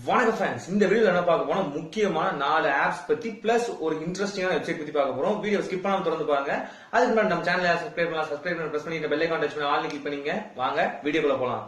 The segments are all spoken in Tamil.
வணக்கம் ஃப்ரெண்ட்ஸ், இந்த வீடியோல என்ன பார்க்க போறோம், முக்கியமான 4 ஆப்ஸ் பத்தி பிளஸ் ஒரு இன்ட்ரெஸ்டிங்கான வெப்சைட் பத்தி பார்க்க போறோம். வீடியோ ஸ்கிப் பண்ணாம தொடர்ந்து பாருங்க. அதுக்கு முன்னாடி நம்ம சேனலை சப்ஸ்கிரைப் பண்ணி பிரஸ் பண்ணி பெல் ஐகான் டச் பண்ணி ஆல் கிளிக் பண்ணீங்க. வாங்க வீடியோக்குள்ள போலாம்.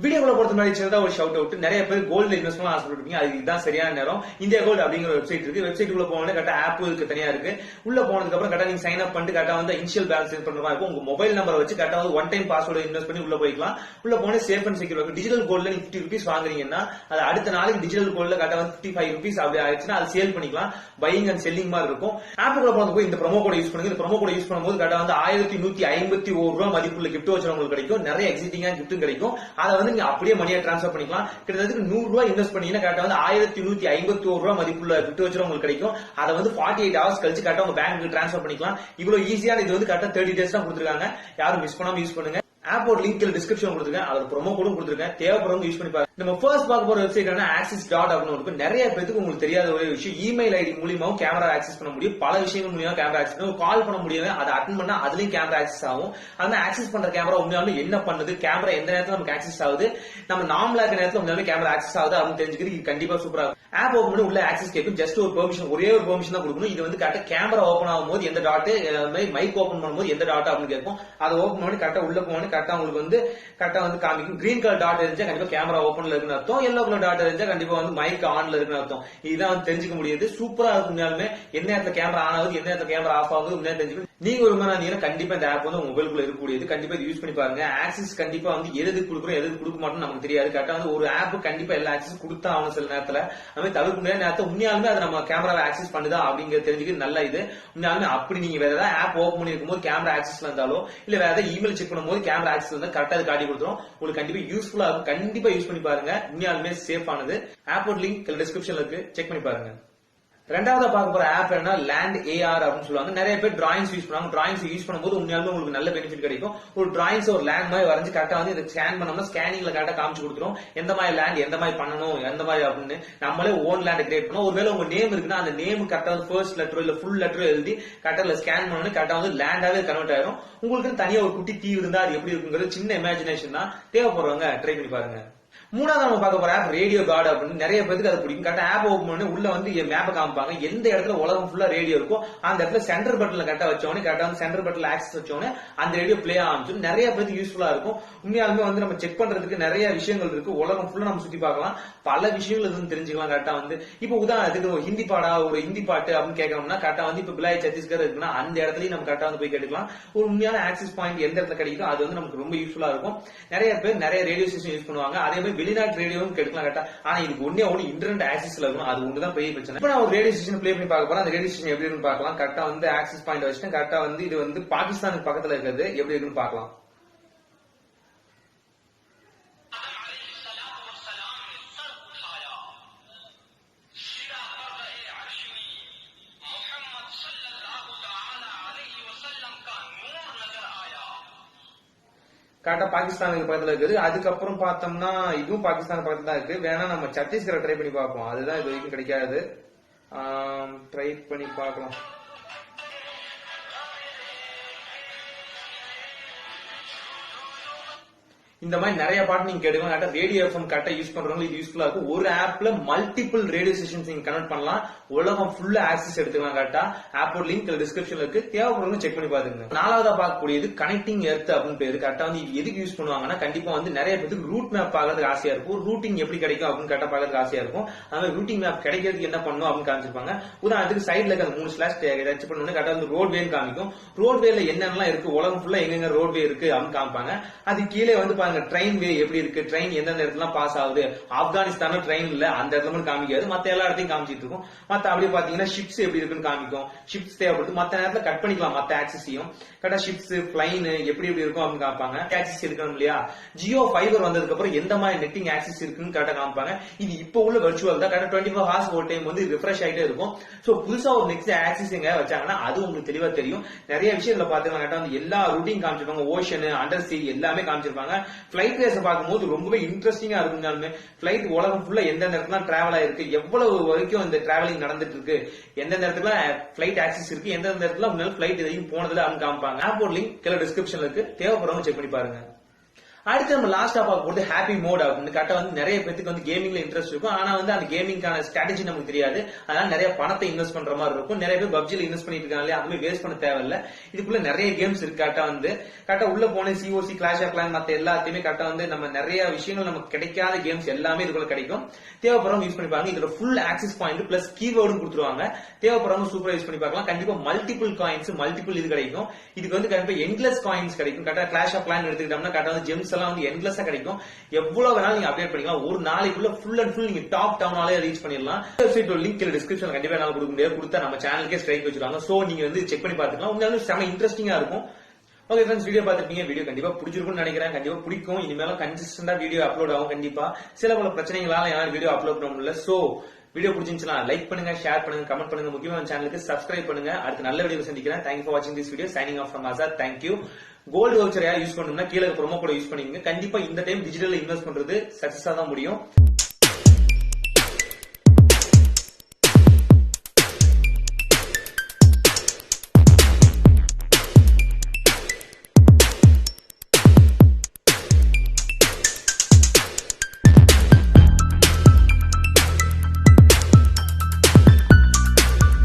வீடியோக்குள்ள போறது முன்னாடி சின்னதா ஒரு ஷவுட் அவுட். நிறைய பேர் கோல்ட்ல இன்வெஸ்ட் பண்ண ஆசைப்பட்டிருப்பீங்க. அதுக்கு இதுதான் சரியான நேரம். இந்தியா கோல்டு அப்படிங்கிற வெப்சைட் இருக்கு. வெப்சைட்டுக்குள்ள போனோட கரெக்டா ஆப் இருக்கு, தனியா இருக்கு. உள்ள போனதுக்கு அப்புறம் கரெக்டா நீங்க சைன் அப் பண்ணிட்டு கரெக்டா வந்து இனிஷியல் பேலன்ஸ் செட் பண்ற மாதிரி இருக்கும். உங்க மொபைல் நம்பரை வச்சு கரெக்டா வந்து ஒன் டைம் பாஸ்வேர்டு இன்வெஸ்ட் பண்ணி உள்ள போய்க்கலாம். உள்ள போன சேஃப் அண்ட் செக்யூர் இருக்கும். டிஜிட்டல் கோல்ட்ல நீங்க 50 ரூபீஸ் வாங்குறீங்கன்னா அது அடுத்த நாளைக்கு டிஜிட்டல் கோல்ட்ல கரெக்டா வந்து 55 ரூபீஸ் அப்படி ஆயிடுச்சுன்னா அது சேல் பண்ணிக்கலாம். பையிங் அண்ட் செல்லிங் மாதிரி இருக்கும். ஆப்புக்குள்ள போனதுக்கு இந்த ப்ரோமோ கோட் யூஸ் பண்ணுங்க. இந்த ப்ரோமோ கோட் யூஸ் பண்ணும்போது கரெக்டா வந்து 1151 ரூபாய் மதிப்புள்ள கிஃப்ட் வச்சு உங்களுக்கு கிடைக்கும். நிறைய எக்ஸிட்டிங்கா கிஃப்ட்டும் கிடைக்கும். அதை வந்து நீங்க அப்படியே மணியா டிரான்ஸ்ஃபர் பண்ணிக்கலாம். கிட்டத்தட்ட 100 ரூபாய் இன்வெஸ்ட் பண்ணீங்கன்னா கரெக்டா வந்து 1151 ரூபாய் மதிப்புள்ள கிஃப்ட் வச்சு உங்களுக்கு கிடைக்கும். அதை வந்து 48 ஹவர்ஸ் கழிச்சு கரெக்டா உங்க பேங்க்கு டிரான்ஸ்ஃபர் பண்ணிக்கலாம். இவ்வளவு ஈஸியான இது வந்து கரெக்டா 30 டேஸ் தான் கொடுத்துருக்காங்க. யாரும் மிஸ் பண்ணாம யூஸ் பண்ணுங்க. ஆப்போட லிங்க் டிஸ்கிரிப்ஷன் கொடுத்துருக்கேன். அதோட ப்ரோமோ கோடும் கொடுத்துருக்கேன். தேவைப்படுறவங்க யூஸ் பண்ணி பாருங்க. நம்ம ஃபர்ஸ்ட் பார்க்க போற வெப்சைட் axis.அப்படின்னு இருக்கும். நிறைய பேருக்கு உங்களுக்கு தெரியாத ஒரு விஷயம், இமெயில் ஐடி மூலியமாவும் கேமரா ஆக்சஸ் பண்ண முடியும். பல விஷயங்கள் மூலியமா கேமரா ஆக்சஸ் பண்ண, கால் பண்ண முடியாது, அதை அட்டன் பண்ணா அதுலயும் கேமரா ஆக்சஸ் ஆகும். அந்த ஆக்சஸ் பண்ற கேமரா உண்மையாலுமே என்ன பண்ணுது, கேமரா எந்த நேரத்துல நமக்கு ஆக்சஸ் ஆகுது, நம்ம நார்மலா இருக்க நேரத்துல உண்மையாலுமே கேமரா ஆக்சஸ் ஆகுது அப்படின்னு தெரிஞ்சுக்கிறது கண்டிப்பா சூப்பரா இருக்கும். ஆப் ஓபன் பண்ணி உள்ள ஆக்சஸ் கேட்கும். ஜஸ்ட் ஒரு பெர்மிஷன், ஒரே ஒரு பெர்மிஷன் தான் கொடுக்கணும். இது வந்து கரெக்டா கேமரா ஓபன் ஆகும்போது எந்த டாட், மைக் ஓபன் பண்ணும்போது எந்த டாட் அப்படின்னு கேட்கும். அதை ஓபன் பண்ணி கரெக்டா உள்ள போகணும். கரெக்டா உங்களுக்கு வந்து கரெக்டா வந்து காமிக்கும். கிரீன் கலர் டாட் இருந்தா கண்டிப்பா கேமரா ஓபன்ல இருக்குன்னு அர்த்தம். எல்லோ கலர் டாட் இருந்தா கண்டிப்பா வந்து மைக் ஆன்ல இருக்குன்னு அர்த்தம். இதுதான் வந்து தெரிஞ்சுக்க முடியுது. சூப்பரா இருக்கும். எந்த நேரத்துல கேமரா ஆன் ஆகுது, எந்த நேரத்துல கேமரா ஆஃப் ஆகுது தெரிஞ்சுக்கணும். நீங்க ஒரு மாதிரி கண்டிப்பா இந்த ஆப் வந்து உங்க மொபைலுக்குள்ள இருக்கக்கூடியது. கண்டிப்பா யூஸ் பண்ணி பாருங்க. ஆக்சஸ் கண்டிப்பா வந்து எது கொடுக்குறோம் எது கொடுக்க மாட்டோம் நமக்கு தெரியாது. கரெக்டா வந்து ஒரு ஆப் கண்டிப்பா எல்லா ஆக்சஸ் கொடுத்தா ஆகணும். சில நேரத்துல நம்ம தவிர்க்க முடியாத நேரத்தை உண்மையாலுமே அதை நம்ம கேமராவை ஆக்சஸ் பண்ணுதா அப்படிங்கிறது தெரிஞ்சுக்கிறது நல்ல இது. உண்மையாலுமே அப்படி நீங்க வேற ஏதாவது ஆப் ஓபன் பண்ணி இருக்கும்போது கேமரா ஆக்சஸ்ல இருந்தாலும் இல்ல வேற ஏதாவது இமெயில் செக் பண்ணும்போது கேமரா ஆக்சஸ் இருந்தா கரெக்டா அது காட்டி கொடுத்துரும். உங்களுக்கு கண்டிப்பா யூஸ்ஃபுல்லா இருக்கும். கண்டிப்பா யூஸ் பண்ணி பாருங்க. உண்மையாலுமே சேஃப் ஆனது. ஆப்போட லிங்க் டிஸ்கிரிப்ஷன்ல இருக்கு, செக் பண்ணி பாருங்க. ரெண்டாவது பார்க்க போற ஆப் என்ன, லேண்ட் ஏஆர் அப்படின்னு சொல்லுவாங்க. நிறைய பேர் டிராயிங்ஸ் யூஸ் பண்ணுவாங்க. டிராயிங்ஸ் யூஸ் பண்ணும்போது உண்மையாலுமே உங்களுக்கு நல்ல பெனிஃபிட் கிடைக்கும். ஒரு டிராயிங்ஸ் ஒரு லேண்ட் மாதிரி வரைஞ்சு கரெக்டா வந்து இதை ஸ்கேன் பண்ணோம்னா ஸ்கேனிங்ல கரெக்டா காமிச்சு கொடுத்துரும். எந்த மாதிரி லேண்ட் எந்த மாதிரி பண்ணணும், எந்த மாதிரி அப்படின்னு நம்மளே ஓன் லேண்ட் கிரியேட் பண்ணோம். ஒருவேளை உங்க நேம் இருக்குன்னா அந்த நேம் கரெக்டா வந்து ஃபர்ஸ்ட் லெட்டரோ இல்ல ஃபுல் லெட்டரோ எழுதி கரெக்டா ஸ்கேன் பண்ணணும். கரெக்டா வந்து லேண்டாவே கன்வெர்ட் ஆயிரும். உங்களுக்கு தனியா ஒரு குட்டி தீவு இருந்தா அது எப்படி இருக்குங்கிறது சின்ன இமேஜினேஷன் தான். தேவைப்படுறவங்க ட்ரை பண்ணி பாருங்க. மூணாவது நம்ம பார்க்க போற ஆப் ரேடியோ கார்டு அப்படின்னு. நிறைய பேருக்கு அது பிடிக்கும். கரெக்டா ஆப் ஓபன் பண்ணி உள்ள வந்து மேப்பை காமிப்பாங்க. எந்த இடத்துல உலகம் ஃபுல்லா ரேடியோ இருக்கோ அந்த இடத்துல சென்டர் பட்டன்ல கரெக்டா வச்சோன்னே கரெக்டா வந்து சென்டர் பட்டன்ல ஆக்சஸ் வச்சோன்னே அந்த ரேடியோ பிளே ஆரம்பிச்சு. நிறைய பேருக்கு யூஸ்ஃபுல்லா இருக்கும். உண்மையாலுமே வந்து நம்ம செக் பண்றதுக்கு நிறைய விஷயங்கள் இருக்கு. உலகம் ஃபுல்லா நம்ம சுத்தி பார்க்கலாம். பல விஷயங்கள் இருந்து தெரிஞ்சுக்கலாம். கரெக்டா வந்து இப்ப உதாரணத்துக்கு ஒரு ஹிந்தி பாட்டு அப்படின்னு கேட்கணும்னா கரெக்டா வந்து இப்ப பிலாய் சத்தீஸ்கர் இருக்குன்னா அந்த இடத்துலயும் நம்ம கரெக்டா வந்து போய் கேட்டுக்கலாம். ஒரு உண்மையான ஆக்சஸ் பாயிண்ட் எந்த இடத்துல கிடைக்குதோ அது வந்து நமக்கு ரொம்ப யூஸ்ஃபுல்லா இருக்கும். நிறைய பேர் நிறைய ரேடியோ ஸ்டேஷன் யூஸ் பண்ணுவாங்க. அதே மாதிரி வெளிநாட்டு ரேடியோவும் கேட்கலாம். கரெக்டா ஆனா இதுக்கு ஒண்ணே இன்டர்நெட் ஆக்சஸ்ல இருக்கும். அது ஒண்ணுதான் பெரிய பிரச்சனை. இப்ப நான் ஒரு ரேடியோ ஸ்டேஷன் ப்ளே பண்ணி பார்க்க போறேன். அந்த ரேடியோ ஸ்டேஷன் எப்படி இருக்குன்னு பார்க்கலாம். கரெக்டா வந்து ஆக்சஸ் பாயிண்ட் வச்சுட்டு கரெக்டா வந்து இது வந்து பாகிஸ்தானுக்கு பக்கத்துல இருக்கிறது எப்படி இருக்குன்னு பார்க்கலாம். கரெக்டா பாகிஸ்தானுக்கு பக்கத்துல இருக்குது. அதுக்கப்புறம் பார்த்தோம்னா இதுவும் பாகிஸ்தான் பக்கத்துல தான் இருக்கு. வேணா நம்ம சத்தீஸ்கரை ட்ரை பண்ணி பார்ப்போம். அதுதான் இது வரைக்கும் கிடைக்காது. ட்ரை பண்ணி பார்க்கலாம். இந்த மாதிரி நிறைய பாட்டு நீங்க கேட்கலாம். கரெக்டா ரேடியோ எஃப்எம் கரெக்டா யூஸ் பண்றவங்க இது யூஸ்ஃபுல்லா இருக்கும். ஒரு ஆப்ல மல்டிபிள் ரேடியோ ஸ்டேஷன்ஸ் நீங்க கனெக்ட் பண்ணலாம். உலகம் ஃபுல்லா ஆக்சஸ் எடுத்துக்கலாம். கரெக்டா ஆப்போட லிங்க் டிஸ்கிரிப்ஷன்ல இருக்கு, தேவைப்படுறவங்க செக் பண்ணி பாத்துங்க. நாலாவதா பார்க்கக்கூடியது கனெக்டிங் எர்த் அப்படின்னு பேரு. கரெக்டா வந்து இது எதுக்கு யூஸ் பண்ணுவாங்கன்னா கண்டிப்பா வந்து நிறைய பேருக்கு ரூட் மேப் பாக்குறதுக்கு ஆசையா இருக்கும். ரூட்டிங் எப்படி கிடைக்கும் அப்படின்னு கரெக்டா பாக்குறதுக்கு ஆசையா இருக்கும். அந்த ரூட்டிங் மேப் கிடைக்கிறதுக்கு என்ன பண்ணணும் அப்படின்னு காமிச்சிருப்பாங்க. உதாரணத்துக்கு சைட்ல இருக்க 3 ஸ்லாஷ் டச் பண்ணணும். கரெக்டா வந்து ரோட்வேன்னு காமிக்கும். ரோட்வேல என்னென்னலாம் இருக்கு, உலகம் ஃபுல்லா எங்க ரோட்வே இருக்கு அப்படின்னு காமிப்பாங்க. அது கீழே வந்து பாருங்க ட்ரெயின் வே எப்படி இருக்கு, ட்ரெயின் எந்தெந்த இடத்துல பாஸ் ஆகுது. ஆப்கானிஸ்தான ட்ரெயின் இல்ல அந்த இடத்துல காமிக்காது, மத்த எல்லா இடத்தையும் காமிச்சிட்டு இருக்கும். மத்த அப்படியே பாத்தீங்கன்னா ஷிப்ஸ் எப்படி இருக்குன்னு காமிக்கும். ஷிப்ஸ் தேவைப்படுது. மத்த நேரத்துல கட் பண்ணிக்கலாம். மத்த ஆக்சஸையும் கரெக்டா ஷிப்ஸ் பிளைன் எப்படி இருக்கும் அப்படின்னு காமிப்பாங்க. ஆக்சஸ் இருக்கணும் இல்லையா. ஜியோ ஃபைபர் வந்ததுக்கு அப்புறம் எந்த மாதிரி நெட்டிங் ஆக்சஸ் இருக்குன்னு கரெக்டா காமிப்பாங்க. இது இப்போ உள்ள வெர்ச்சுவல் தான். கரெக்டா 24 ஹவர்ஸ் ஒரு டைம் வந்து ரிஃப்ரெஷ் ஆயிட்டே இருக்கும். சோ புதுசா ஒரு நெக்ஸ்ட் ஆக்சஸ் எங்க வச்சாங்கன்னா அது உங்களுக்கு தெளிவா தெரியும். நிறைய விஷயங்களை பாத்துக்கலாம். கரெக்டா வந்து எல்லா ரூட்டிங் காமிச்சிருப்பாங்க. ஓஷன், அண்டர் சி எல்லாமே காமிச்சிருப்பாங்க. பிளைட் ரேஸ் பார்க்கும்போது ரொம்பவே இன்ட்ரெஸ்டிங்கா இருக்கும். பிளைட் உலகம் ஃபுல்லா எந்தெந்த இடத்துல டிராவல் ஆயிருக்கு, எவ்வளவு வரைக்கும் இந்த டிராவலிங் நடந்துட்டு இருக்கு, எந்தெந்த இடத்துல பிளைட் ஆக்சஸ் இருக்கு, எந்தெந்த இடத்துல பிளைட் எதையும் போனதுல அவங்க காமிப்பாங்க. ஆப்போட லிங்க் கீழே டிஸ்கிரிப்ஷன்ல இருக்கு, தேவைப்படுறவங்க செக் பண்ணி பாருங்க. அடுத்து நம்ம லாஸ்டா பார்க்க போறது ஹாப்பி மோட் அப்படின்னு. கரெக்டா வந்து நிறைய பேருக்கு வந்து கேமிங்ல இன்ட்ரெஸ்ட் இருக்கும். ஆனா வந்து அந்த கேமிங்கான ஸ்ட்ராட்டஜி நமக்கு தெரியாது. அதனால நிறைய பணத்தை இன்வெஸ்ட் பண்ற மாதிரி இருக்கும். நிறைய பேர் பப்ஜில இன்வெஸ்ட் பண்ணிட்டு இருக்காங்க, அதுமே வேஸ்ட் பண்ண தேவையில்ல. இதுக்குள்ள நிறைய கேம்ஸ் இருக்கு. கரெக்டா உள்ள போன சிஓசி, கிளாஷ் ஆஃப் கிளான் மத்த எல்லாத்தையுமே கரெக்டா வந்து நம்ம நிறைய விஷயங்கள் நமக்கு கிடைக்காத கேம்ஸ் எல்லாமே இதுக்குள்ள கிடைக்கும். தேவைப்படுறவங்க யூஸ் பண்ணி பாருங்க. இதுல ஃபுல் ஆக்சஸ் பாயிண்ட் பிளஸ் கீவேர்டும் கொடுத்துருவாங்க. தேவைப்படுறவங்க சூப்பரா யூஸ் பண்ணி பார்க்கலாம். கண்டிப்பா மல்டிபிள் காயின்ஸ், மல்டிபிள் இது கிடைக்கும். இதுக்கு வந்து கண்டிப்பா எண்ட்லெஸ் காயின்ஸ் கிடைக்கும். கரெக்டா கிளாஷ் ஆஃப் கிளான் எடுத்துக்கிட்டோம்னா கரெக்டா வந்து ஜெம்ஸ் எல்லாம் வந்து எண்ட்லெஸ்ஸா கிடைக்கும். எவ்வளவு வேணாலும் நீங்க அப்டேட் பண்ணிக்கலாம். ஒரு நாளைக்குள்ள ஃபுல் அண்ட் ஃபுல் நீங்க டாப் டவுனாலே ரீச் பண்ணிடலாம். வெப்சைட் லிங்க் டிஸ்கிரிப்ஷன் கண்டிப்பா என்னால கொடுக்க முடியாது. கொடுத்தா நம்ம சேனலுக்கே ஸ்ட்ரைக் வச்சிருக்காங்க. சோ நீங்க வந்து செக் பண்ணி பாத்துக்கலாம். உங்களுக்கு செம இன்ட்ரெஸ்டிங்கா இருக்கும். ஓகே ஃப்ரெண்ட்ஸ், வீடியோ பார்த்திருப்பீங்க. வீடியோ கண்டிப்பா பிடிச்சிருக்கும்னு நினைக்கிறேன். கண்டிப்பா பிடிக்கும். இனிமேலும் கன்சிஸ்டன்டா வீடியோ அப்லோட் ஆகும். கண்டிப்பா சில பல பிரச்சனைகளால யாரும் வீடியோ அப்லோட் பண்ண முடியல. சோ வீடியோ பிடிச்சிருந்துச்சுன்னா லைக் பண்ணுங்க, ஷேர் பண்ணுங்க, கமெண்ட் பண்ணுங்க. முக்கியமான சேனலுக்கு சப்ஸ்கிரைப் பண்ணுங்க. அடுத்து நல்ல வீடியோ சந்திக்கிறேன். தேங்க்யூ ஃபார் வாட்சிங் this video. Signing off from Azad. Thank you. Gold voucher யார் யூஸ் பண்ணணும்னா கீழே ப்ரோமோ கோட் யூஸ் பண்ணீங்க. கண்டிப்பா இந்த டைம் டிஜிட்டல் இன்வெஸ்ட் பண்றது சக்சஸா தான் முடியும்.